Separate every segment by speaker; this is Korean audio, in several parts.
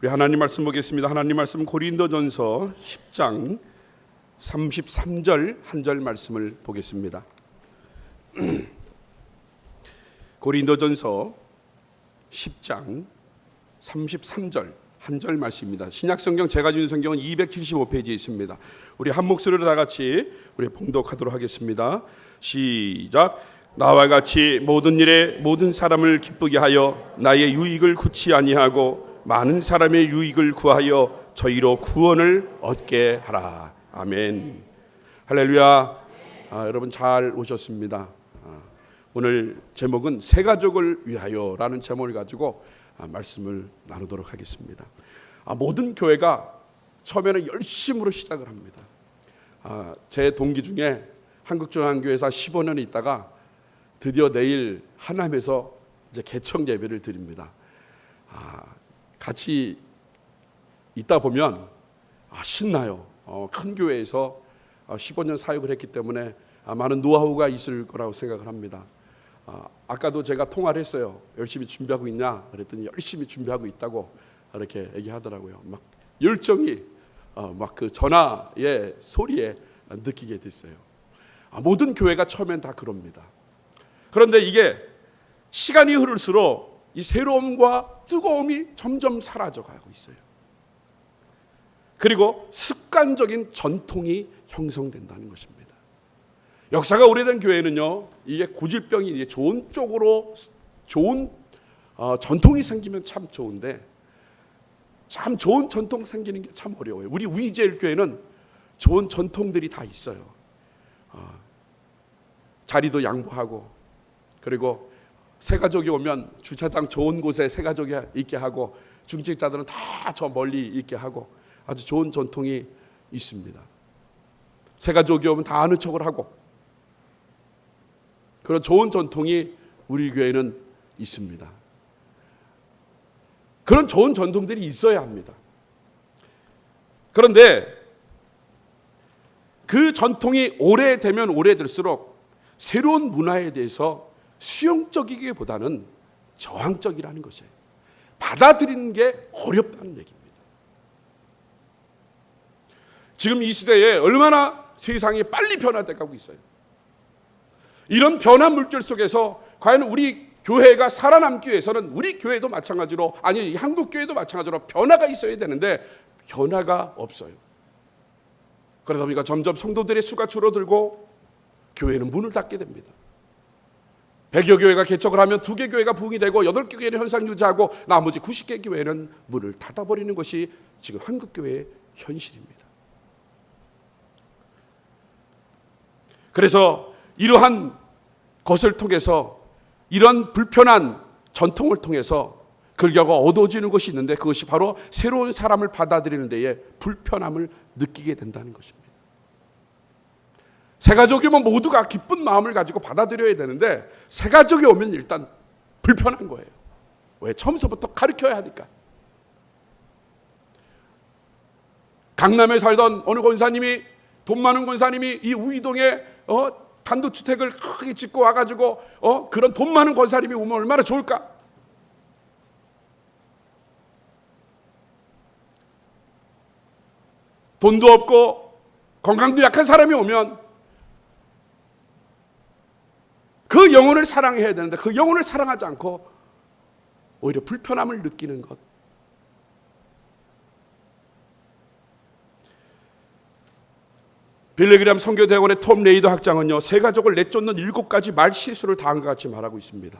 Speaker 1: 우리 하나님 말씀 보겠습니다. 하나님 말씀 고린도전서 10장 33절 한 절 말씀을 보겠습니다. 고린도전서 10장 33절 한 절 말씀입니다. 신약성경 제가 주는 성경은 275페이지에 있습니다. 우리 한 목소리로 다 같이 우리 봉독하도록 하겠습니다. 시작. 나와 같이 모든 일에 모든 사람을 기쁘게 하여 나의 유익을 구치 아니하고 많은 사람의 유익을 구하여 저희로 구원을 얻게 하라. 아멘. 할렐루야. 여러분 잘 오셨습니다. 오늘 제목은 새 가족을 위하여라는 제목을 가지고 말씀을 나누도록 하겠습니다. 모든 교회가 처음에는 열심으로 시작을 합니다. 제 동기 중에 한국중앙교회에서 15년 있다가 드디어 내일 하남에서 이제 개청 예배를 드립니다. 같이 있다 보면 신나요. 큰 교회에서 15년 사역을 했기 때문에 많은 노하우가 있을 거라고 생각을 합니다. 아까도 제가 통화를 했어요. 열심히 준비하고 있냐? 그랬더니 열심히 준비하고 있다고 이렇게 얘기하더라고요. 막 열정이 막 그 전화의 소리에 느끼게 됐어요. 모든 교회가 처음엔 다 그럽니다. 그런데 이게 시간이 흐를수록 이 새로움과 뜨거움이 점점 사라져가고 있어요. 그리고 습관적인 전통이 형성된다는 것입니다. 역사가 오래된 교회는요, 이게 고질병이 좋은 쪽으로 좋은 전통이 생기면 참 좋은데 참 좋은 전통 생기는 게 참 어려워요. 우리 위제일교회는 좋은 전통들이 다 있어요. 자리도 양보하고, 그리고 새가족이 오면 주차장 좋은 곳에 새가족이 있게 하고, 중직자들은 다 저 멀리 있게 하고, 아주 좋은 전통이 있습니다. 새가족이 오면 다 아는 척을 하고, 그런 좋은 전통이 우리 교회는 있습니다. 그런 좋은 전통들이 있어야 합니다. 그런데 그 전통이 오래되면 오래될수록 새로운 문화에 대해서 수용적이기보다는 저항적이라는 것이에요. 받아들이는 게 어렵다는 얘기입니다. 지금 이 시대에 얼마나 세상이 빨리 변화돼 가고 있어요. 이런 변화 물결 속에서 과연 우리 교회가 살아남기 위해서는 우리 교회도 마찬가지로, 아니 한국 교회도 마찬가지로 변화가 있어야 되는데 변화가 없어요. 그러다 보니까 점점 성도들의 수가 줄어들고 교회는 문을 닫게 됩니다. 100여 교회가 개척을 하면 2개 교회가 부흥이 되고 8개 교회는 현상 유지하고 나머지 90개 교회는 문을 닫아버리는 것이 지금 한국 교회의 현실입니다. 그래서 이러한 것을 통해서, 이런 불편한 전통을 통해서 그 결과 얻어지는 것이 있는데, 그것이 바로 새로운 사람을 받아들이는 데에 불편함을 느끼게 된다는 것입니다. 새가족이면 모두가 기쁜 마음을 가지고 받아들여야 되는데 새가족이 오면 일단 불편한 거예요. 왜? 처음서부터 가르쳐야 하니까. 강남에 살던 어느 권사님이, 돈 많은 권사님이 이 우이동에 단독주택을 크게 짓고 와가지고 그런 돈 많은 권사님이 오면 얼마나 좋을까? 돈도 없고 건강도 약한 사람이 오면 그 영혼을 사랑해야 되는데 그 영혼을 사랑하지 않고 오히려 불편함을 느끼는 것. 빌리그램 선교대학원의 톰 레이더 학장은요, 새가족을 내쫓는 7가지 말 실수를 다음과 같이 말하고 있습니다.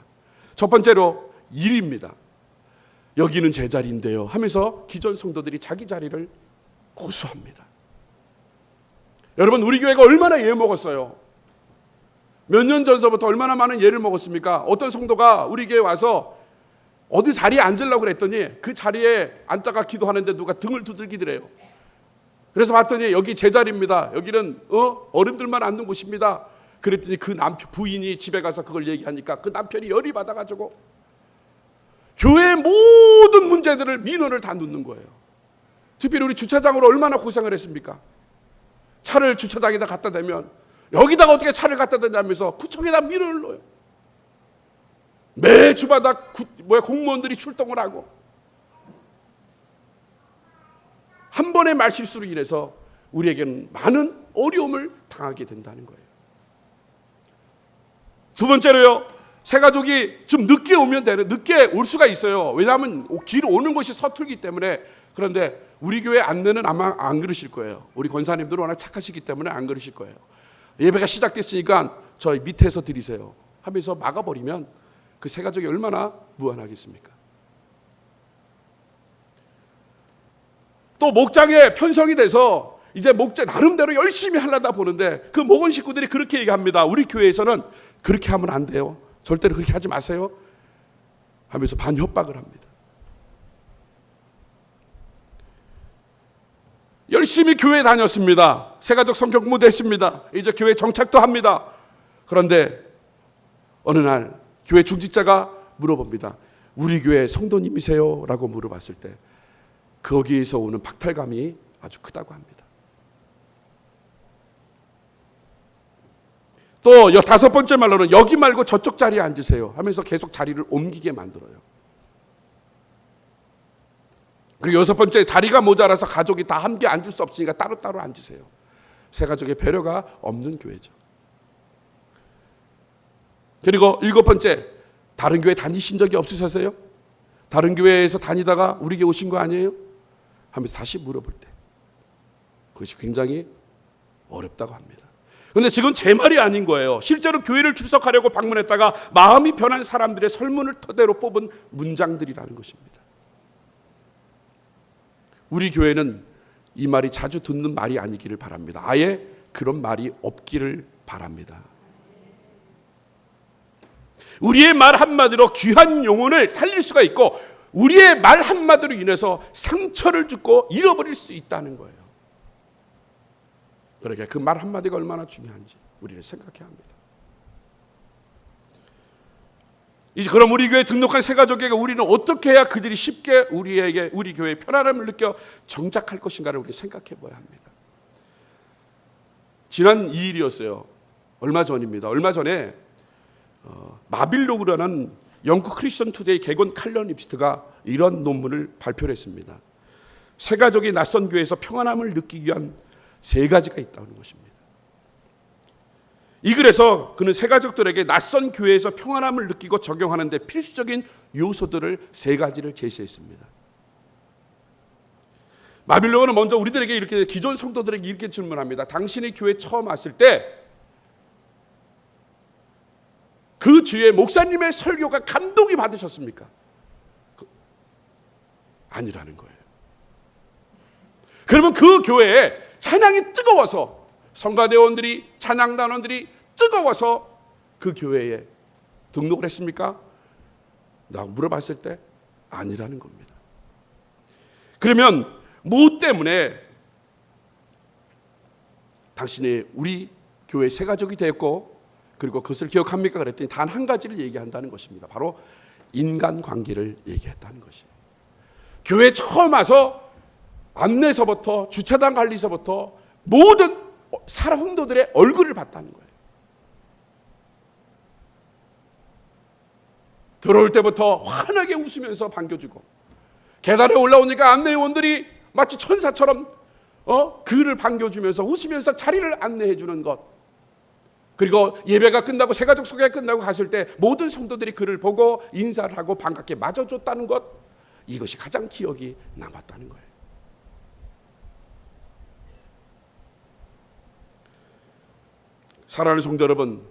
Speaker 1: 첫 번째로 일입니다. 여기는 제 자리인데요 하면서 기존 성도들이 자기 자리를 고수합니다. 여러분, 우리 교회가 얼마나 예 먹었어요. 몇 년 전서부터 얼마나 많은 예를 먹었습니까? 어떤 성도가 우리 교회 와서 어디 자리에 앉으려고 그랬더니 그 자리에 앉다가 기도하는데 누가 등을 두들기더래요. 그래서 봤더니 여기 제 자리입니다. 여기는 어른들만 앉는 곳입니다. 그랬더니 그 남편 부인이 집에 가서 그걸 얘기하니까 그 남편이 열이 받아가지고 교회의 모든 문제들을 민원을 다 넣는 거예요. 특별히 우리 주차장으로 얼마나 고생을 했습니까? 차를 주차장에다 갖다 대면 여기다가 어떻게 차를 갖다 대냐면서 구청에다 민원을 넣어요. 매주마다 공무원들이 출동을 하고 한 번의 말실수로 인해서 우리에게는 많은 어려움을 당하게 된다는 거예요. 두 번째로요, 새 가족이 좀 늦게 오면 늦게 올 수가 있어요. 왜냐하면 길 오는 곳이 서툴기 때문에. 그런데 우리 교회 안내는 아마 안 그러실 거예요. 우리 권사님들은 워낙 착하시기 때문에 안 그러실 거예요. 예배가 시작됐으니까 저 밑에서 드리세요 하면서 막아버리면 그 새 가족이 얼마나 무안하겠습니까? 또 목장에 편성이 돼서 이제 목장 나름대로 열심히 하려다 보는데 그 목원 식구들이 그렇게 얘기합니다. 우리 교회에서는 그렇게 하면 안 돼요. 절대로 그렇게 하지 마세요 하면서 반협박을 합니다. 열심히 교회 다녔습니다. 새가족 성경 공부도 했습니다. 이제 교회 정착도 합니다. 그런데 어느 날 교회 중직자가 물어봅니다. 우리 교회 성도님이세요? 라고 물어봤을 때 거기에서 오는 박탈감이 아주 크다고 합니다. 또 다섯 번째 말로는 여기 말고 저쪽 자리에 앉으세요 하면서 계속 자리를 옮기게 만들어요. 그리고 여섯 번째, 자리가 모자라서 가족이 다 함께 앉을 수 없으니까 따로따로 앉으세요. 새 가족의 배려가 없는 교회죠. 그리고 일곱 번째, 다른 교회 다니신 적이 없으셨어요? 다른 교회에서 다니다가 우리 교회 오신 거 아니에요? 하면서 다시 물어볼 때 그것이 굉장히 어렵다고 합니다. 그런데 지금 제 말이 아닌 거예요. 실제로 교회를 출석하려고 방문했다가 마음이 변한 사람들의 설문을 토대로 뽑은 문장들이라는 것입니다. 우리 교회는 이 말이 자주 듣는 말이 아니기를 바랍니다. 아예 그런 말이 없기를 바랍니다. 우리의 말 한마디로 귀한 영혼을 살릴 수가 있고 우리의 말 한마디로 인해서 상처를 주고 잃어버릴 수 있다는 거예요. 그러니까 그 말 한마디가 얼마나 중요한지 우리는 생각해야 합니다. 이제 그럼 우리 교회에 등록한 새 가족에게 우리는 어떻게 해야 그들이 쉽게 우리 교회에 편안함을 느껴 정착할 것인가를 우리 생각해 봐야 합니다. 지난 2일이었어요. 얼마 전입니다. 얼마 전에 마빌로그라는 영국 크리스천 투데이 개건 칼럼니스트가 이런 논문을 발표를 했습니다. 새 가족이 낯선 교회에서 평안함을 느끼기 위한 세 가지가 있다는 것입니다. 이 글에서 그는 새 가족들에게 낯선 교회에서 평안함을 느끼고 적용하는 데 필수적인 요소들을 세 가지를 제시했습니다. 마빌로그는 먼저 우리들에게 이렇게 기존 성도들에게 이렇게 질문합니다. 당신이 교회 처음 왔을 때 그 주에 목사님의 설교가 감동이 받으셨습니까? 아니라는 거예요. 그러면 그 교회에 찬양이 뜨거워서 성가대원들이 찬양단원들이 뜨거워서 그 교회에 등록을 했습니까? 라고 물어봤을 때 아니라는 겁니다. 그러면 뭐 때문에 당신이 우리 교회 새 가족이 됐고 그리고 그것을 기억합니까? 그랬더니 단 한 가지를 얘기한다는 것입니다. 바로 인간관계를 얘기했다는 것이에요. 교회 처음 와서 안내서부터 주차장 관리서부터 모든 성도들의 얼굴을 봤다는 거예요. 들어올 때부터 환하게 웃으면서 반겨주고 계단에 올라오니까 안내원들이 마치 천사처럼 그를 반겨주면서 웃으면서 자리를 안내해주는 것. 그리고 예배가 끝나고 새가족 소개가 끝나고 갔을 때 모든 성도들이 그를 보고 인사를 하고 반갑게 맞아줬다는 것. 이것이 가장 기억이 남았다는 거예요. 사랑하는 성도 여러분,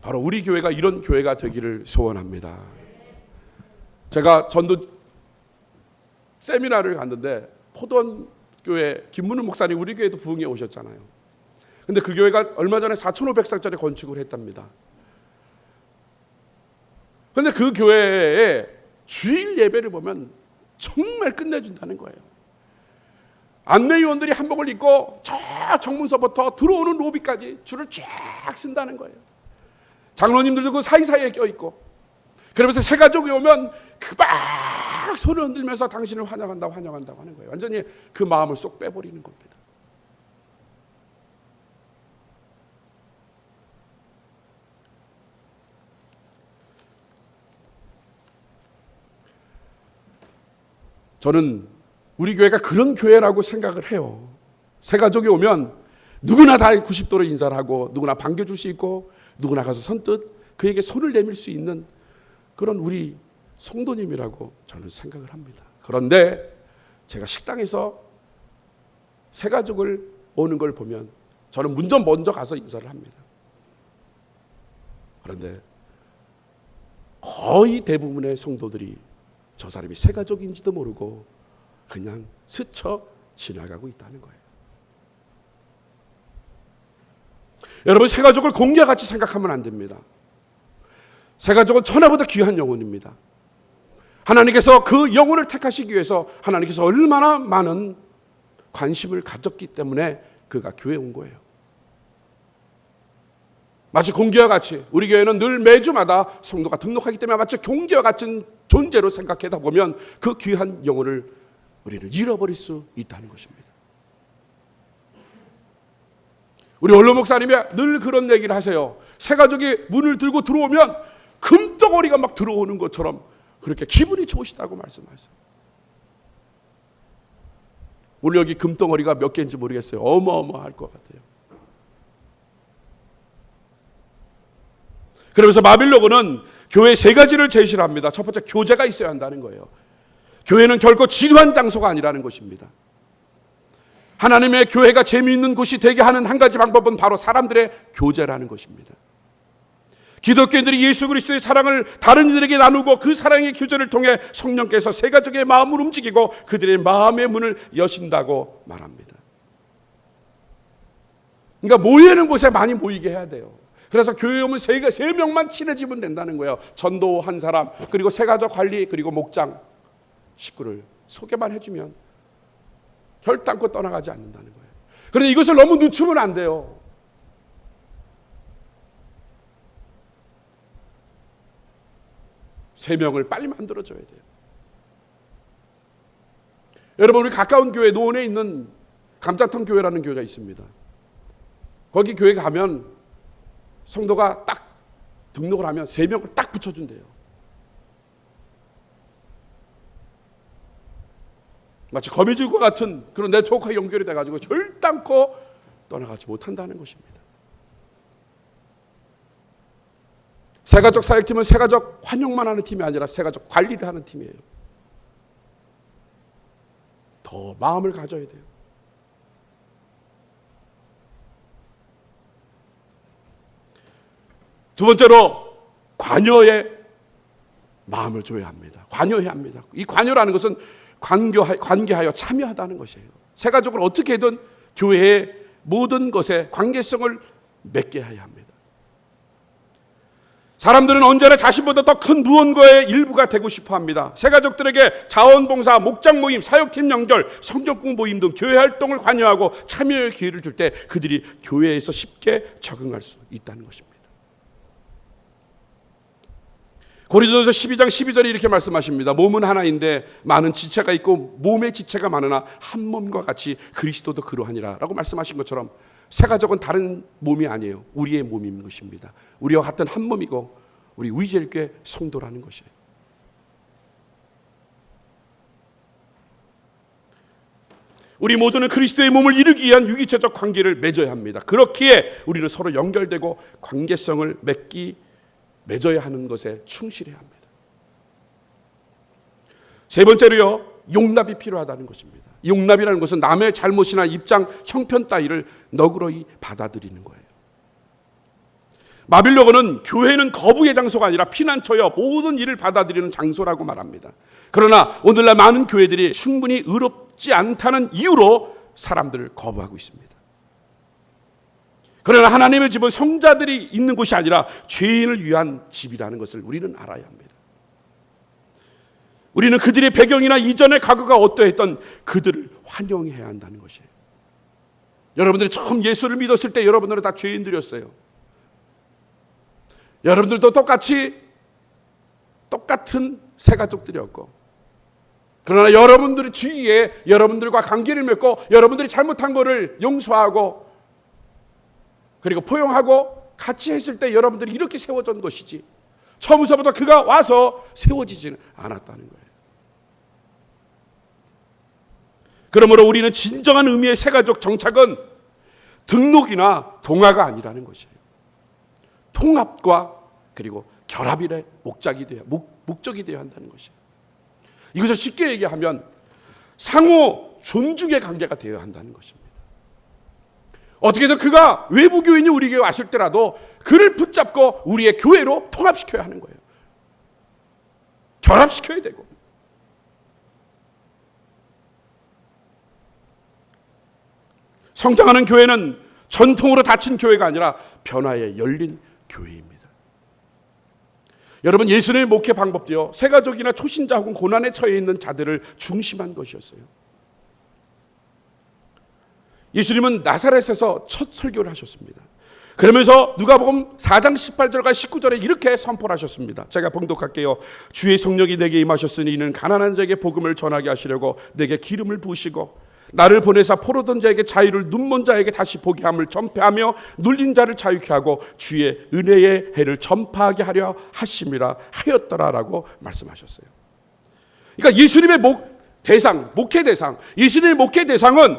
Speaker 1: 바로 우리 교회가 이런 교회가 되기를 소원합니다. 제가 전도 세미나를 갔는데 포도원 교회 김문우 목사님 우리 교회도 부흥에 오셨잖아요. 근데 그 교회가 얼마 전에 4,500살짜리 건축을 했답니다. 근데 그 교회의 주일 예배를 보면 정말 끝내준다는 거예요. 안내위원들이 한복을 입고 저 정문서부터 들어오는 로비까지 줄을 쫙 쓴다는 거예요. 장로님들도 그 사이사이에 껴있고 그러면서 새 가족이 오면 그 막 손을 흔들면서 당신을 환영한다고 하는 거예요. 완전히 그 마음을 쏙 빼버리는 겁니다. 저는 우리 교회가 그런 교회라고 생각을 해요. 새 가족이 오면 누구나 다 90도로 인사를 하고 누구나 반겨줄 수 있고 누구나 가서 선뜻 그에게 손을 내밀 수 있는 그런 우리 성도님이라고 저는 생각을 합니다. 그런데 제가 식당에서 새 가족을 오는 걸 보면 저는 먼저 가서 인사를 합니다. 그런데 거의 대부분의 성도들이 저 사람이 새 가족인지도 모르고 그냥 스쳐 지나가고 있다는 거예요. 여러분, 새 가족을 공기와 같이 생각하면 안 됩니다. 새 가족은 천하보다 귀한 영혼입니다. 하나님께서 그 영혼을 택하시기 위해서 하나님께서 얼마나 많은 관심을 가졌기 때문에 그가 교회에 온 거예요. 마치 공기와 같이 우리 교회는 늘 매주마다 성도가 등록하기 때문에 마치 공기와 같은 존재로 생각하다 보면 그 귀한 영혼을 우리는 잃어버릴 수 있다는 것입니다. 우리 원로 목사님이 늘 그런 얘기를 하세요. 새 가족이 문을 들고 들어오면 금덩어리가 막 들어오는 것처럼 그렇게 기분이 좋으시다고 말씀하세요. 오늘 여기 금덩어리가 몇 개인지 모르겠어요. 어마어마할 것 같아요. 그러면서 마빌로고는 교회 세 가지를 제시를 합니다. 첫 번째, 교제가 있어야 한다는 거예요. 교회는 결코 지루한 장소가 아니라는 것입니다. 하나님의 교회가 재미있는 곳이 되게 하는 한 가지 방법은 바로 사람들의 교제라는 것입니다. 기독교인들이 예수 그리스도의 사랑을 다른 이들에게 나누고 그 사랑의 교제를 통해 성령께서 새 가족의 마음을 움직이고 그들의 마음의 문을 여신다고 말합니다. 그러니까 모이는 곳에 많이 모이게 해야 돼요. 그래서 교회 오면 세 명만 친해지면 된다는 거예요. 전도 한 사람, 그리고 새 가족 관리, 그리고 목장 식구를 소개만 해주면 결단코 떠나가지 않는다는 거예요. 그런데 이것을 너무 늦추면 안 돼요. 세 명을 빨리 만들어줘야 돼요. 여러분, 우리 가까운 교회 노원에 있는 감자탕 교회라는 교회가 있습니다. 거기 교회 가면 성도가 딱 등록을 하면 세 명을 딱 붙여준대요. 마치 거미줄과 같은 그런 네트워크가 연결이 돼가지고 결단코 떠나가지 못한다는 것입니다. 새가족 사역팀은 새가족 환영만 하는 팀이 아니라 새가족 관리를 하는 팀이에요. 더 마음을 가져야 돼요. 두 번째로 관여의 마음을 줘야 합니다. 관여해야 합니다. 이 관여라는 것은 관계하여 참여하다는 것이에요. 새가족을 어떻게든 교회의 모든 것에 관계성을 맺게 해야 합니다. 사람들은 언제나 자신보다 더 큰 무언가의 일부가 되고 싶어 합니다. 새가족들에게 자원봉사, 목장 모임, 사역팀 연결, 성경공 모임 등 교회 활동을 관여하고 참여의 기회를 줄 때 그들이 교회에서 쉽게 적응할 수 있다는 것입니다. 고린도전서 12장 12절에 이렇게 말씀하십니다. 몸은 하나인데 많은 지체가 있고 몸의 지체가 많으나 한 몸과 같이 그리스도도 그러하니라 라고 말씀하신 것처럼 새가족은 다른 몸이 아니에요. 우리의 몸인 것입니다. 우리와 같은 한 몸이고 우리 위젤교회 성도라는 것이에요. 우리 모두는 그리스도의 몸을 이루기 위한 유기체적 관계를 맺어야 합니다. 그렇기에 우리는 서로 연결되고 관계성을 맺어야 하는 것에 충실해야 합니다. 세 번째로요, 용납이 필요하다는 것입니다. 용납이라는 것은 남의 잘못이나 입장, 형편 따위를 너그러이 받아들이는 거예요. 마빌로고는 교회는 거부의 장소가 아니라 피난처여 모든 일을 받아들이는 장소라고 말합니다. 그러나 오늘날 많은 교회들이 충분히 의롭지 않다는 이유로 사람들을 거부하고 있습니다. 그러나 하나님의 집은 성자들이 있는 곳이 아니라 죄인을 위한 집이라는 것을 우리는 알아야 합니다. 우리는 그들의 배경이나 이전의 과거가 어떠했던 그들을 환영해야 한다는 것이에요. 여러분들이 처음 예수를 믿었을 때 여러분들은 다 죄인들이었어요. 여러분들도 똑같은 새가족들이었고, 그러나 여러분들의 주위에 여러분들과 관계를 맺고 여러분들이 잘못한 것을 용서하고 그리고 포용하고 같이 했을 때 여러분들이 이렇게 세워진 것이지 처음부터 그가 와서 세워지지는 않았다는 거예요. 그러므로 우리는 진정한 의미의 새가족 정착은 등록이나 동화가 아니라는 것이에요. 통합과 그리고 결합의 목적이 되어야 한다는 것이에요. 이것을 쉽게 얘기하면 상호 존중의 관계가 되어야 한다는 것입니다. 어떻게든 그가 외부 교인이 우리 교회에 왔을 때라도 그를 붙잡고 우리의 교회로 통합시켜야 하는 거예요. 결합시켜야 되고. 성장하는 교회는 전통으로 닫힌 교회가 아니라 변화에 열린 교회입니다. 여러분, 예수님의 목회 방법도요, 새가족이나 초신자 혹은 고난에 처해 있는 자들을 중심한 것이었어요. 예수님은 나사렛에서 첫 설교를 하셨습니다. 그러면서 누가복음 4장 18절과 19절에 이렇게 선포를 하셨습니다. 제가 봉독할게요. 주의 성령이 내게 임하셨으니 이는 가난한 자에게 복음을 전하게 하시려고 내게 기름을 부으시고 나를 보내사 포로던 자에게 자유를, 눈먼 자에게 다시 보게 함을 전폐하며 눌린 자를 자유케 하고 주의 은혜의 해를 전파하게 하려 하심이라 하였더라라고 말씀하셨어요. 그러니까 예수님의 목회 대상, 예수님의 목회 대상은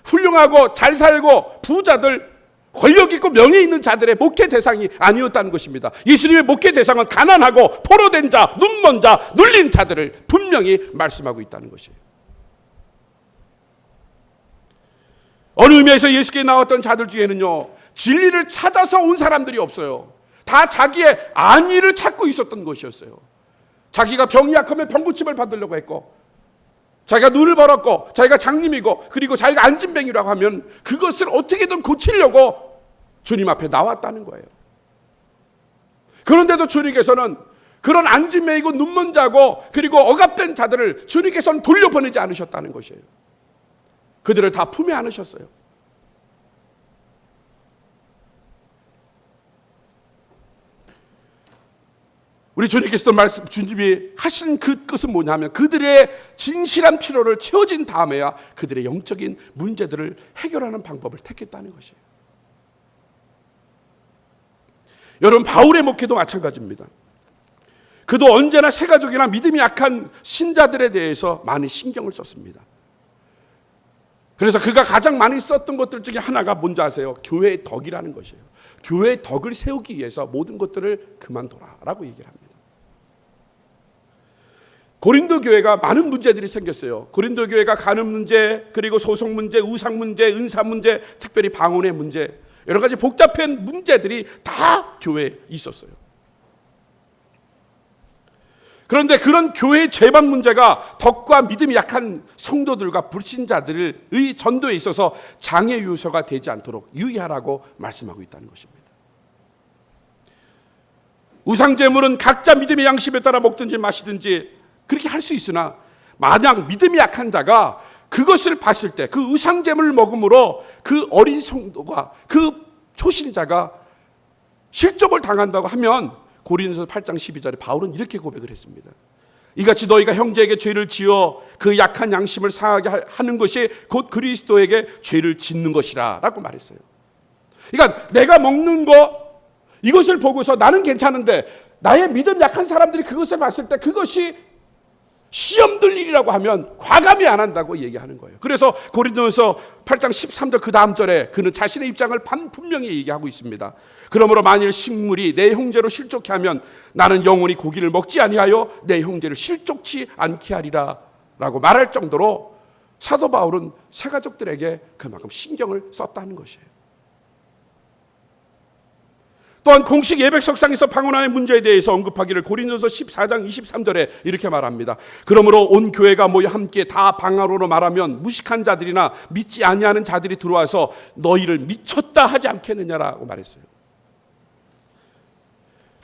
Speaker 1: 훌륭하고 잘 살고 부자들, 권력 있고 명예 있는 자들의 목회 대상이 아니었다는 것입니다. 예수님의 목회 대상은 가난하고 포로된 자, 눈먼 자, 눌린 자들을 분명히 말씀하고 있다는 것이에요. 어느 의미에서 예수께 나왔던 자들 중에는요, 진리를 찾아서 온 사람들이 없어요. 다 자기의 안위를 찾고 있었던 것이었어요. 자기가 병이 약하면 병고침을 받으려고 했고, 자기가 눈을 벌었고, 자기가 장님이고, 그리고 자기가 안진뱅이라고 하면 그것을 어떻게든 고치려고 주님 앞에 나왔다는 거예요. 그런데도 주님께서는 그런 안진뱅이고 눈먼 자고 그리고 억압된 자들을 주님께서는 돌려보내지 않으셨다는 것이에요. 그들을 다 품에 안으셨어요. 우리 주님께서도 주님이 하신 그 뜻은 뭐냐면 그들의 진실한 필요를 채워진 다음에야 그들의 영적인 문제들을 해결하는 방법을 택했다는 것이에요. 여러분, 바울의 목회도 마찬가지입니다. 그도 언제나 새가족이나 믿음이 약한 신자들에 대해서 많이 신경을 썼습니다. 그래서 그가 가장 많이 썼던 것들 중에 하나가 뭔지 아세요? 교회의 덕이라는 것이에요. 교회의 덕을 세우기 위해서 모든 것들을 그만둬라라고 얘기를 합니다. 고린도 교회가 많은 문제들이 생겼어요. 고린도 교회가 간음 문제, 그리고 소송 문제, 우상 문제, 은사 문제, 특별히 방언의 문제, 여러 가지 복잡한 문제들이 다 교회에 있었어요. 그런데 그런 교회의 죄방 문제가 덕과 믿음이 약한 성도들과 불신자들의 전도에 있어서 장애 요소가 되지 않도록 유의하라고 말씀하고 있다는 것입니다. 우상 제물은 각자 믿음의 양심에 따라 먹든지 마시든지 그렇게 할 수 있으나 만약 믿음이 약한 자가 그것을 봤을 때 그 우상 제물을 먹음으로 그 어린 성도가 그 초신자가 실족을 당한다고 하면 고린도서 8장 12절에 바울은 이렇게 고백을 했습니다. 이같이 너희가 형제에게 죄를 지어 그 약한 양심을 상하게 하는 것이 곧 그리스도에게 죄를 짓는 것이라 라고 말했어요. 그러니까 내가 먹는 거 이것을 보고서 나는 괜찮은데 나의 믿음 약한 사람들이 그것을 봤을 때 그것이 시험들 일이라고 하면 과감히 안 한다고 얘기하는 거예요. 그래서 고린도서 8장 13절 그 다음 절에 그는 자신의 입장을 분명히 얘기하고 있습니다. 그러므로 만일 식물이 내 형제로 실족해 하면 나는 영원히 고기를 먹지 아니하여 내 형제를 실족치 않게 하리라 라고 말할 정도로 사도 바울은 새가족들에게 그만큼 신경을 썼다는 것이에요. 또한 공식 예배석상에서 방언하는 문제에 대해서 언급하기를 고린도서 14장 23절에 이렇게 말합니다. 그러므로 온 교회가 모여 함께 다 방언으로 말하면 무식한 자들이나 믿지 아니하는 자들이 들어와서 너희를 미쳤다 하지 않겠느냐라고 말했어요.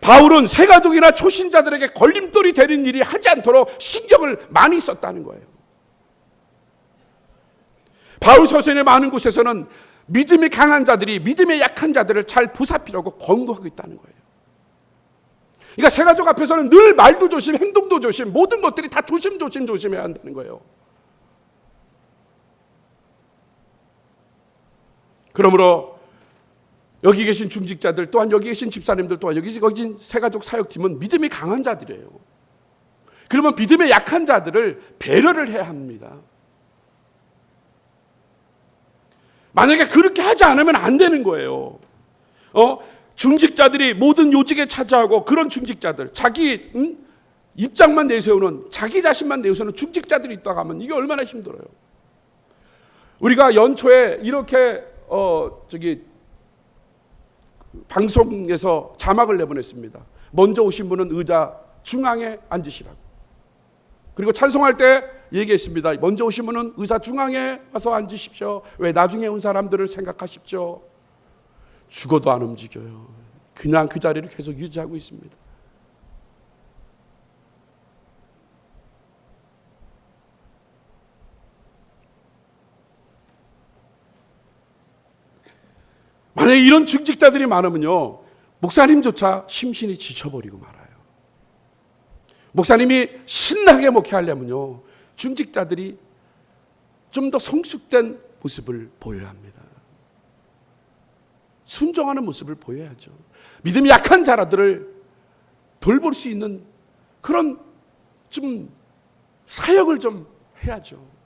Speaker 1: 바울은 새가족이나 초신자들에게 걸림돌이 되는 일이 하지 않도록 신경을 많이 썼다는 거예요. 바울 서신의 많은 곳에서는 믿음이 강한 자들이 믿음의 약한 자들을 잘 보살피려고 권고하고 있다는 거예요. 그러니까 새가족 앞에서는 늘 말도 조심, 행동도 조심, 모든 것들이 다 조심해야 한다는 거예요. 그러므로 여기 계신 중직자들 또한 여기 계신 집사님들 또한 여기 계신 새가족 사역팀은 믿음이 강한 자들이에요. 그러면 믿음의 약한 자들을 배려를 해야 합니다. 만약에 그렇게 하지 않으면 안 되는 거예요. 중직자들이 모든 요직에 차지하고 그런 중직자들, 자기 입장만 내세우는, 자기 자신만 내세우는 중직자들이 있다고 하면 이게 얼마나 힘들어요. 우리가 연초에 이렇게 방송에서 자막을 내보냈습니다. 먼저 오신 분은 의자 중앙에 앉으시라고. 그리고 찬송할 때 얘기했습니다. 먼저 오신 분은 의사 중앙에 와서 앉으십시오. 왜? 나중에 온 사람들을 생각하십시오. 죽어도 안 움직여요. 그냥 그 자리를 계속 유지하고 있습니다. 만약에 이런 중직자들이 많으면요, 목사님조차 심신이 지쳐버리고 말아요. 목사님이 신나게 목회하려면요, 중직자들이 좀 더 성숙된 모습을 보여야 합니다. 순종하는 모습을 보여야죠. 믿음이 약한 자라들을 돌볼 수 있는 그런 좀 사역을 좀 해야죠.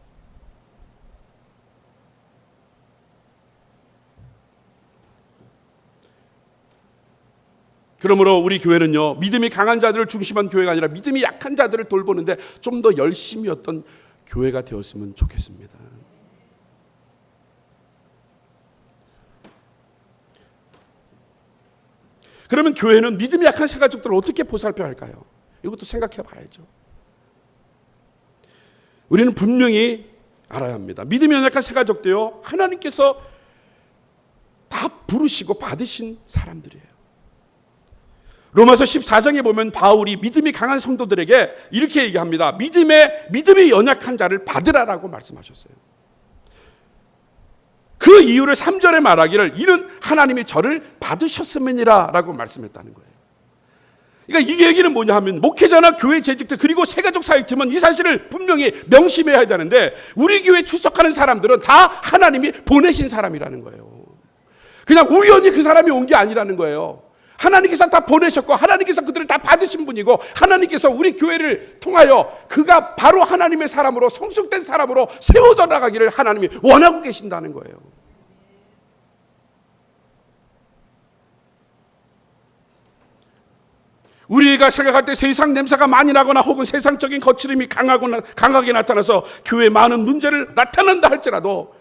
Speaker 1: 그러므로 우리 교회는요, 믿음이 강한 자들을 중심한 교회가 아니라 믿음이 약한 자들을 돌보는데 좀 더 열심히 어떤 교회가 되었으면 좋겠습니다. 그러면 교회는 믿음이 약한 새 가족들을 어떻게 보살펴야 할까요? 이것도 생각해 봐야죠. 우리는 분명히 알아야 합니다. 믿음이 약한 새 가족도요, 하나님께서 다 부르시고 받으신 사람들이에요. 로마서 14장에 보면 바울이 믿음이 강한 성도들에게 이렇게 얘기합니다. 믿음이 연약한 자를 받으라라고 말씀하셨어요. 그 이유를 3절에 말하기를 이는 하나님이 저를 받으셨음이니라 라고 말씀했다는 거예요. 그러니까 이 얘기는 뭐냐 하면 목회자나 교회 재직들 그리고 새가족 사역팀은 이 사실을 분명히 명심해야 되는데 우리 교회에 출석하는 사람들은 다 하나님이 보내신 사람이라는 거예요. 그냥 우연히 그 사람이 온 게 아니라는 거예요. 하나님께서 다 보내셨고 하나님께서 그들을 다 받으신 분이고 하나님께서 우리 교회를 통하여 그가 바로 하나님의 사람으로 성숙된 사람으로 세워져 나가기를 하나님이 원하고 계신다는 거예요. 우리가 생각할 때 세상 냄새가 많이 나거나 혹은 세상적인 거칠음이 강하게 나타나서 교회에 많은 문제를 나타난다 할지라도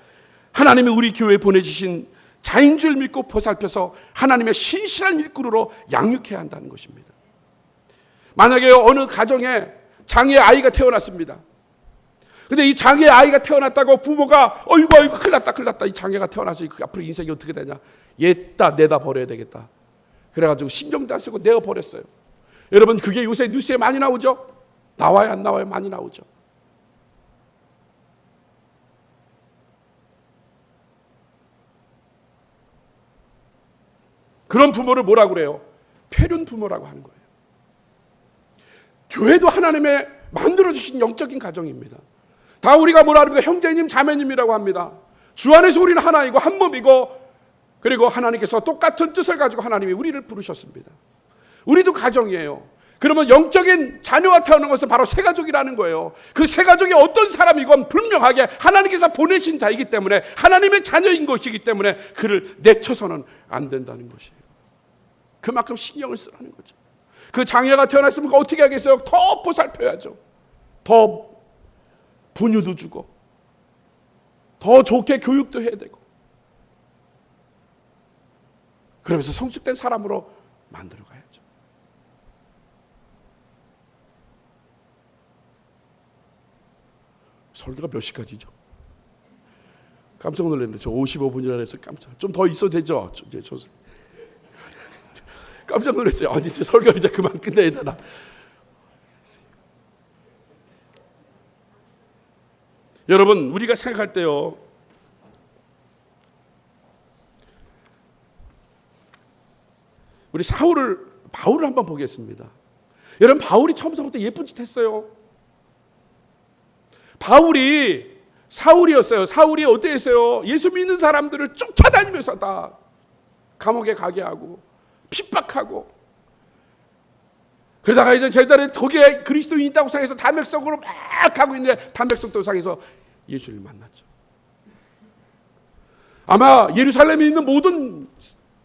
Speaker 1: 하나님이 우리 교회에 보내주신 자인 줄 믿고 보살펴서 하나님의 신실한 일꾼으로 양육해야 한다는 것입니다. 만약에 어느 가정에 장애 아이가 태어났습니다. 근데 이 장애 아이가 태어났다고 부모가 어이구 큰일 났다 이 장애가 태어나서 앞으로 인생이 어떻게 되냐, 얘다 내다 버려야 되겠다 그래가지고 신경도 안 쓰고 내어 버렸어요. 여러분 그게 요새 뉴스에 많이 나오죠? 나와요 안 나와요? 많이 나오죠. 그런 부모를 뭐라고 그래요? 폐륜 부모라고 하는 거예요. 교회도 하나님의 만들어주신 영적인 가정입니다. 다 우리가 뭐라 그러고 형제님 자매님이라고 합니다. 주 안에서 우리는 하나이고 한 몸이고 그리고 하나님께서 똑같은 뜻을 가지고 하나님이 우리를 부르셨습니다. 우리도 가정이에요. 그러면 영적인 자녀가 태어난 것은 바로 새가족이라는 거예요. 그 새가족이 어떤 사람이건 분명하게 하나님께서 보내신 자이기 때문에 하나님의 자녀인 것이기 때문에 그를 내쳐서는 안 된다는 것이에요. 그만큼 신경을 쓰라는 거죠. 그 장애가 태어났으면 어떻게 하겠어요? 더 보살펴야죠. 더 분유도 주고 더 좋게 교육도 해야 되고 그러면서 성숙된 사람으로 만들어 가야죠. 설교가 몇 시까지죠? 깜짝 놀랐는데 저 55분이라 해서 좀 더 있어도 되죠? 깜짝 놀랐어요. 아니 설교 이제 그만 끝내야 되나? 여러분 우리가 생각할 때요, 우리 바울을 한번 보겠습니다. 여러분 바울이 처음부터 예쁜 짓 했어요. 바울이 사울이었어요. 사울이 어땠어요? 예수 믿는 사람들을 쫓아다니면서 다 감옥에 가게 하고 핍박하고 그러다가 이제 제자들이 덕에 그리스도인이 있다고 생각해서 담백성으로 막 가고 있는데 담백성 도상에서 예수를 만났죠. 아마 예루살렘에 있는 모든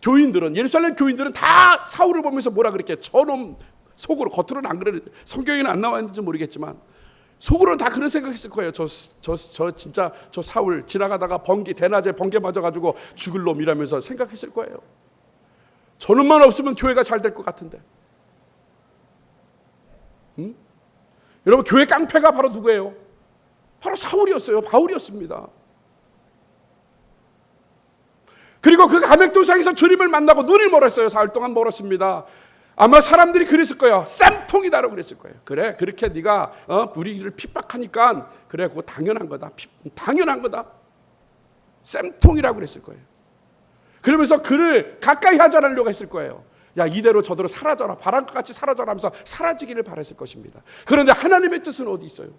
Speaker 1: 교인들은, 예루살렘 교인들은 다 사울을 보면서 뭐라 그랬겠, 저놈, 속으로, 겉으로는 안 그래, 성경에는 안 나와 있는지 모르겠지만 속으로는 다 그런 생각했을 거예요. 진짜 저 사울 지나가다가 대낮에 번개 맞아가지고 죽을 놈이라면서 생각했을 거예요. 저놈만 없으면 교회가 잘 될 것 같은데. 여러분, 교회 깡패가 바로 누구예요? 바로 사울이었어요. 바울이었습니다. 그리고 그 가맥도상에서 주님을 만나고 눈을 멀었어요. 사흘 동안 멀었습니다. 아마 사람들이 그랬을 거예요. 쌈통이다라고 그랬을 거예요. 그래, 그렇게 네가 우리를 핍박하니까 그래, 그거 당연한 거다. 당연한 거다. 쌈통이라고 그랬을 거예요. 그러면서 그를 가까이 하지 않으려고 했을 거예요. 야, 이대로 저대로 사라져라, 바람같이 사라져라 하면서 사라지기를 바랬을 것입니다. 그런데 하나님의 뜻은 어디 있어요?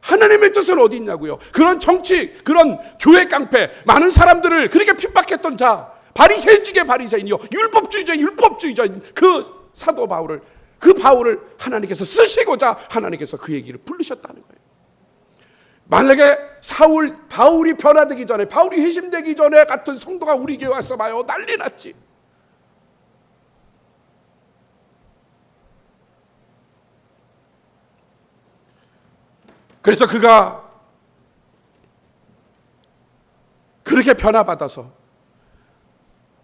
Speaker 1: 하나님의 뜻은 어디 있냐고요? 그런 정치, 그런 교회 깡패, 많은 사람들을 그렇게 핍박했던 자, 바리새인 중에 바리새인이요, 율법주의자인 그 사도 바울을, 그 바울을 하나님께서 쓰시고자 하나님께서 그 얘기를 부르셨다는 거예요. 만약에 바울이 변화되기 전에, 바울이 회심되기 전에 같은 성도가 우리 교회 와서 봐요, 난리 났지. 그래서 그가 그렇게 변화받아서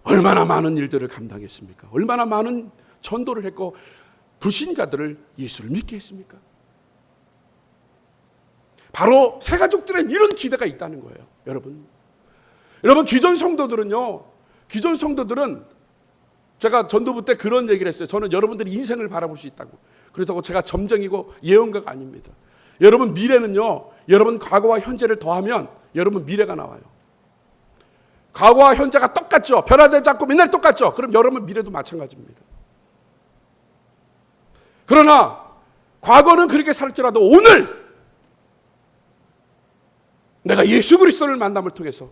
Speaker 1: 얼마나 많은 일들을 감당했습니까? 얼마나 많은 전도를 했고 불신자들을 예수를 믿게 했습니까? 바로 새가족들은 이런 기대가 있다는 거예요. 여러분 기존 성도들은 제가 전도부 때 그런 얘기를 했어요. 저는 여러분들이 인생을 바라볼 수 있다고. 그래서 제가 점쟁이고 예언가가 아닙니다. 여러분 미래는요, 여러분 과거와 현재를 더하면 여러분 미래가 나와요. 과거와 현재가 똑같죠. 변화되지 않고 맨날 똑같죠. 그럼 여러분 미래도 마찬가지입니다. 그러나 과거는 그렇게 살지라도 오늘 내가 예수 그리스도를 만남을 통해서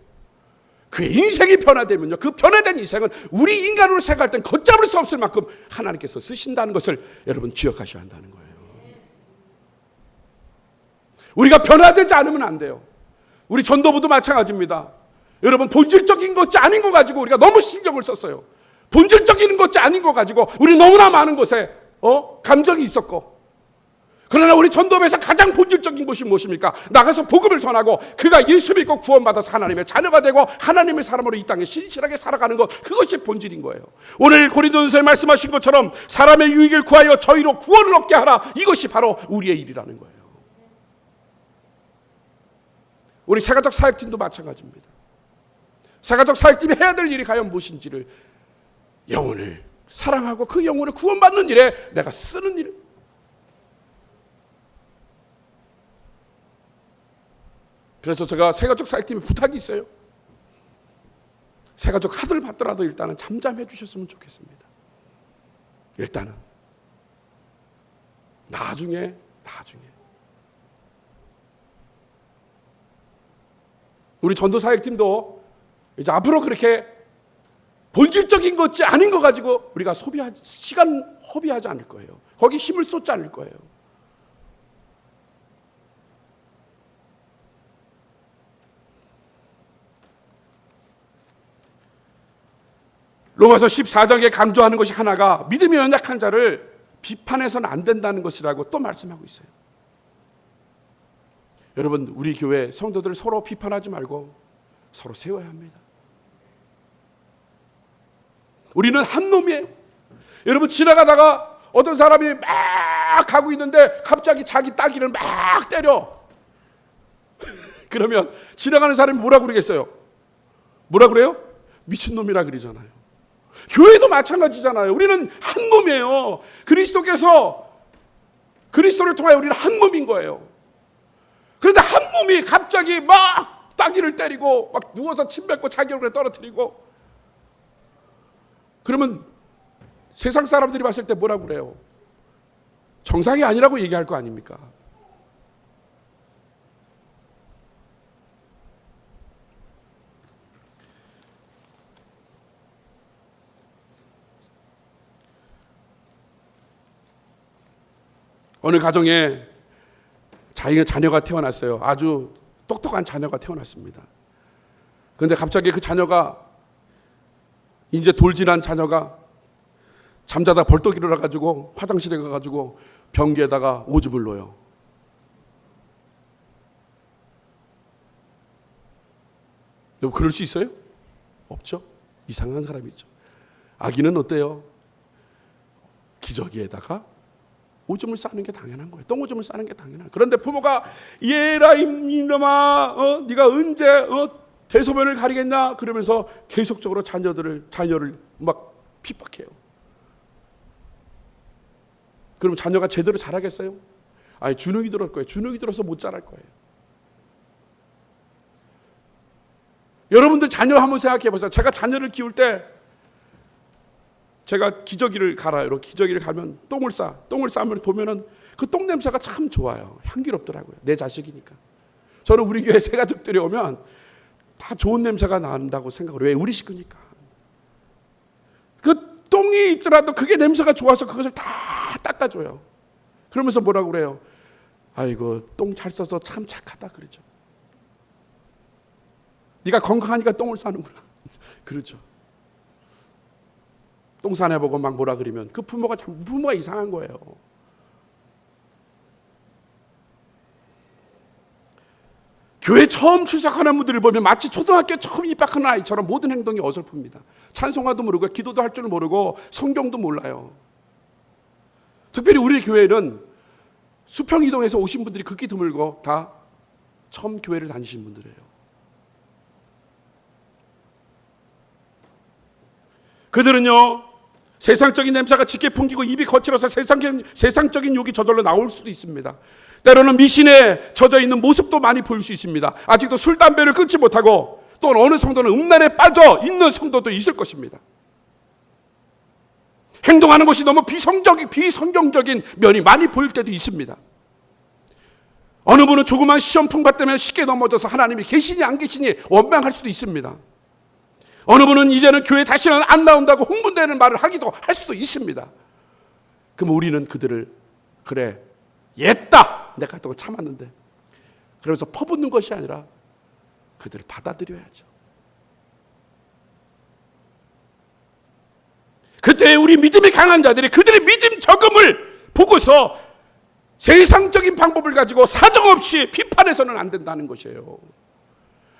Speaker 1: 그의 인생이 변화되면요, 그 변화된 인생은 우리 인간으로 생각할 땐 걷잡을 수 없을 만큼 하나님께서 쓰신다는 것을 여러분 기억하셔야 한다는 거예요. 우리가 변화되지 않으면 안 돼요. 우리 전도부도 마찬가지입니다. 여러분, 본질적인 것이 아닌 거 가지고 우리가 너무 신경을 썼어요. 본질적인 것이 아닌 거 가지고 우리 너무나 많은 것에 감정이 있었고, 그러나 우리 전도부에서 가장 본질적인 것이 무엇입니까? 나가서 복음을 전하고 그가 예수 믿고 구원받아서 하나님의 자녀가 되고 하나님의 사람으로 이 땅에 신실하게 살아가는 것, 그것이 본질인 거예요. 오늘 고린도전서에 말씀하신 것처럼 사람의 유익을 구하여 저희로 구원을 얻게 하라, 이것이 바로 우리의 일이라는 거예요. 우리 새가족 사역팀도 마찬가지입니다. 새가족 사역팀이 해야 될 일이 과연 무엇인지를, 영혼을 사랑하고 그 영혼을 구원받는 일에 내가 쓰는 일. 그래서 제가 새가족 사역팀에 부탁이 있어요. 새가족 카드를 받더라도 일단은 잠잠해 주셨으면 좋겠습니다. 일단은 나중에 우리 전도 사역팀도 이제 앞으로 그렇게 본질적인 것이 아닌 거 가지고 우리가 시간 허비하지 않을 거예요. 거기 힘을 쏟지 않을 거예요. 로마서 14장에 강조하는 것이 하나가 믿음이 연약한 자를 비판해서는 안 된다는 것이라고 또 말씀하고 있어요. 여러분, 우리 교회 성도들 서로 비판하지 말고 서로 세워야 합니다. 우리는 한 놈이에요. 여러분, 지나가다가 어떤 사람이 막 가고 있는데 갑자기 자기 따귀를 막 때려. 그러면 지나가는 사람이 뭐라고 그러겠어요? 뭐라 그래요? 미친놈이라 그러잖아요. 교회도 마찬가지잖아요. 우리는 한 몸이에요. 그리스도를 통하여 우리는 한 몸인 거예요. 그런데 한 몸이 갑자기 막 따귀를 때리고 막 누워서 침 뱉고 자기 얼굴에 떨어뜨리고, 그러면 세상 사람들이 봤을 때 뭐라고 그래요? 정상이 아니라고 얘기할 거 아닙니까? 어느 가정에 자기가 자녀가 태어났어요. 아주 똑똑한 자녀가 태어났습니다. 그런데 갑자기 그 자녀가, 이제 돌진한 자녀가 잠자다 벌떡 일어나가지고 화장실에 가가지고 변기에다가 오줌을 넣어요. 여러분, 그럴 수 있어요? 없죠? 이상한 사람이죠. 아기는 어때요? 기저귀에다가 오줌을 싸는 게 당연한 거예요. 똥오줌을 싸는 게 당연한 거예요. 그런데 부모가 얘라 이놈아, 네가 언제 대소변을 가리겠냐 그러면서 계속적으로 자녀를 막 핍박해요. 그럼 자녀가 제대로 자라겠어요? 아니, 주눅이 들을 거예요. 주눅이 들어서 못 자랄 거예요. 여러분들 자녀 한번 생각해 보세요. 제가 자녀를 키울 때 제가 기저귀를 갈아요. 이렇게 기저귀를 갈면 똥을 싸면 보면은 그 똥 냄새가 참 좋아요. 향기롭더라고요. 내 자식이니까. 저는 우리 교회 새 가족들이 오면 다 좋은 냄새가 난다고 생각을 해요. 왜? 우리 식구니까. 그 똥이 있더라도 그게 냄새가 좋아서 그것을 다 닦아줘요. 그러면서 뭐라고 그래요? 아이고, 똥 잘 싸서 참 착하다 그러죠. 네가 건강하니까 똥을 싸는구나. 그렇죠. 똥 싸내보고 막 뭐라 그러면 그 부모가 이상한 거예요. 교회 처음 출석하는 분들을 보면 마치 초등학교 처음 입학하는 아이처럼 모든 행동이 어설픕니다. 찬송가도 모르고 기도도 할 줄 모르고 성경도 몰라요. 특별히 우리 교회는 수평 이동해서 오신 분들이 극히 드물고 다 처음 교회를 다니신 분들이에요. 그들은요, 세상적인 냄새가 짙게 풍기고 입이 거칠어서 세상적인 욕이 저절로 나올 수도 있습니다. 때로는 미신에 젖어 있는 모습도 많이 보일 수 있습니다. 아직도 술, 담배를 끊지 못하고 또 어느 성도는 음란에 빠져 있는 성도도 있을 것입니다. 행동하는 것이 너무 비성경적인 면이 많이 보일 때도 있습니다. 어느 분은 조그만 시험 통과 때문에 쉽게 넘어져서 하나님이 계시니 안 계시니 원망할 수도 있습니다. 어느 분은 이제는 교회 다시는 안 나온다고 흥분되는 말을 하기도 할 수도 있습니다. 그럼 우리는 그들을, 그래, 옛다, 내가 또 참았는데, 그러면서 퍼붓는 것이 아니라 그들을 받아들여야죠. 그때 우리 믿음이 강한 자들이 그들의 믿음 적음을 보고서 세상적인 방법을 가지고 사정없이 비판해서는 안 된다는 것이에요.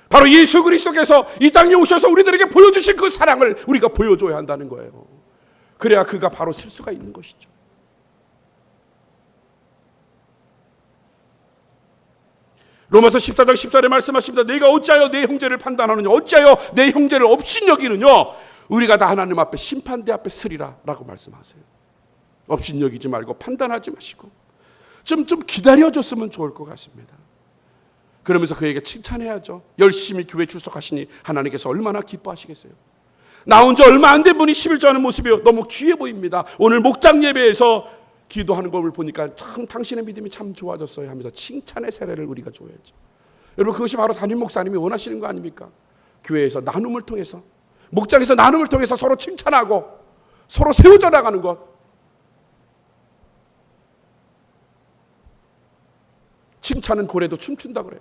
Speaker 1: 바로 예수 그리스도께서 이 땅에 오셔서 우리들에게 보여주신 그 사랑을 우리가 보여줘야 한다는 거예요. 그래야 그가 바로 쓸 수가 있는 것이죠. 로마서 14장 10절에 말씀하십니다. 내가 어찌하여 내 형제를 판단하느냐, 어찌하여 내 형제를 업신여기느냐, 우리가 다 하나님 앞에 심판대 앞에 서리라 라고 말씀하세요. 업신여기지 말고 판단하지 마시고 좀 기다려줬으면 좋을 것 같습니다. 그러면서 그에게 칭찬해야죠. 열심히 교회 출석하시니 하나님께서 얼마나 기뻐하시겠어요. 나온 지 얼마 안 된 분이 11조하는 모습이 너무 귀해 보입니다. 오늘 목장 예배에서 기도하는 걸 보니까 참 당신의 믿음이 참 좋아졌어요 하면서 칭찬의 세례를 우리가 줘야죠. 여러분, 그것이 바로 담임 목사님이 원하시는 거 아닙니까? 교회에서 나눔을 통해서, 목장에서 나눔을 통해서 서로 칭찬하고 서로 세워져 나가는 것. 칭찬은 고래도 춤춘다 그래요.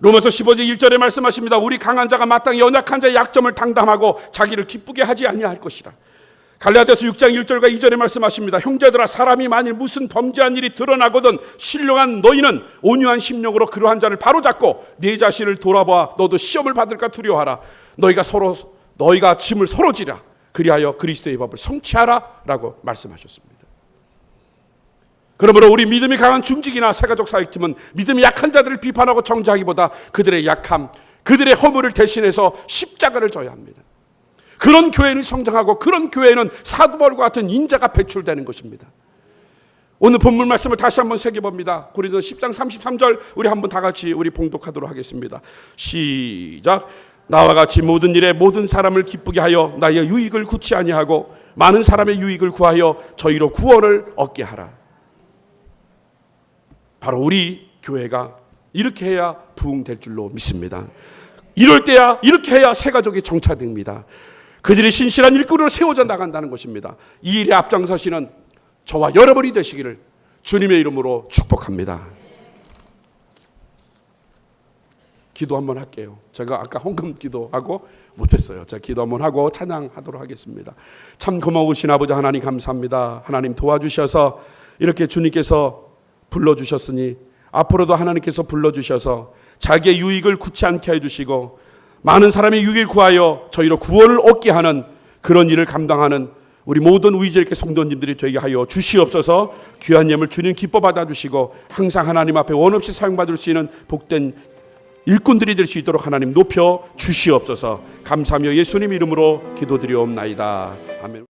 Speaker 1: 로마서 15장 1절에 말씀하십니다. 우리 강한 자가 마땅히 연약한 자의 약점을 당담하고 자기를 기쁘게 하지 아니할 것이라. 갈라디아서 6장 1절과 2절에 말씀하십니다. 형제들아, 사람이 만일 무슨 범죄한 일이 드러나거든 신령한 너희는 온유한 심령으로 그러한 자를 바로잡고 네 자신을 돌아봐 너도 시험을 받을까 두려워하라. 너희가 짐을 서로 지라. 그리하여 그리스도의 법을 성취하라 라고 말씀하셨습니다. 그러므로 우리 믿음이 강한 중직이나 새가족 사역팀은 믿음이 약한 자들을 비판하고 정죄하기보다 그들의 약함, 그들의 허물을 대신해서 십자가를 져야 합니다. 그런 교회는 성장하고 그런 교회는 사도바울과 같은 인자가 배출되는 것입니다. 오늘 본문 말씀을 다시 한번 새겨봅니다. 고린도서 10장 33절 우리 한번 다 같이 우리 봉독하도록 하겠습니다. 시작. 나와 같이 모든 일에 모든 사람을 기쁘게 하여 나의 유익을 구치 아니하고 많은 사람의 유익을 구하여 저희로 구원을 얻게 하라. 바로 우리 교회가 이렇게 해야 부흥될 줄로 믿습니다. 이렇게 해야 새가족이 정착됩니다. 그들이 신실한 일꾼으로 세워져 나간다는 것입니다. 이 일에 앞장서시는 저와 여러분이 되시기를 주님의 이름으로 축복합니다. 기도 한번 할게요. 제가 아까 헌금 기도하고 못했어요. 제가 기도 한번 하고 찬양하도록 하겠습니다. 참 고마우신 아버지 하나님 감사합니다. 하나님 도와주셔서 이렇게 주님께서 불러주셨으니 앞으로도 하나님께서 불러주셔서 자기의 유익을 굳지 않게 해주시고 많은 사람의 유익을 구하여 저희로 구원을 얻게 하는 그런 일을 감당하는 우리 모든 우이제일교회 성도님들이 되게 하여 주시옵소서. 귀한 예물 주님 기뻐 받아주시고 항상 하나님 앞에 원없이 사용받을 수 있는 복된 일꾼들이 될 수 있도록 하나님 높여 주시옵소서. 감사하며 예수님 이름으로 기도드리옵나이다. 아멘.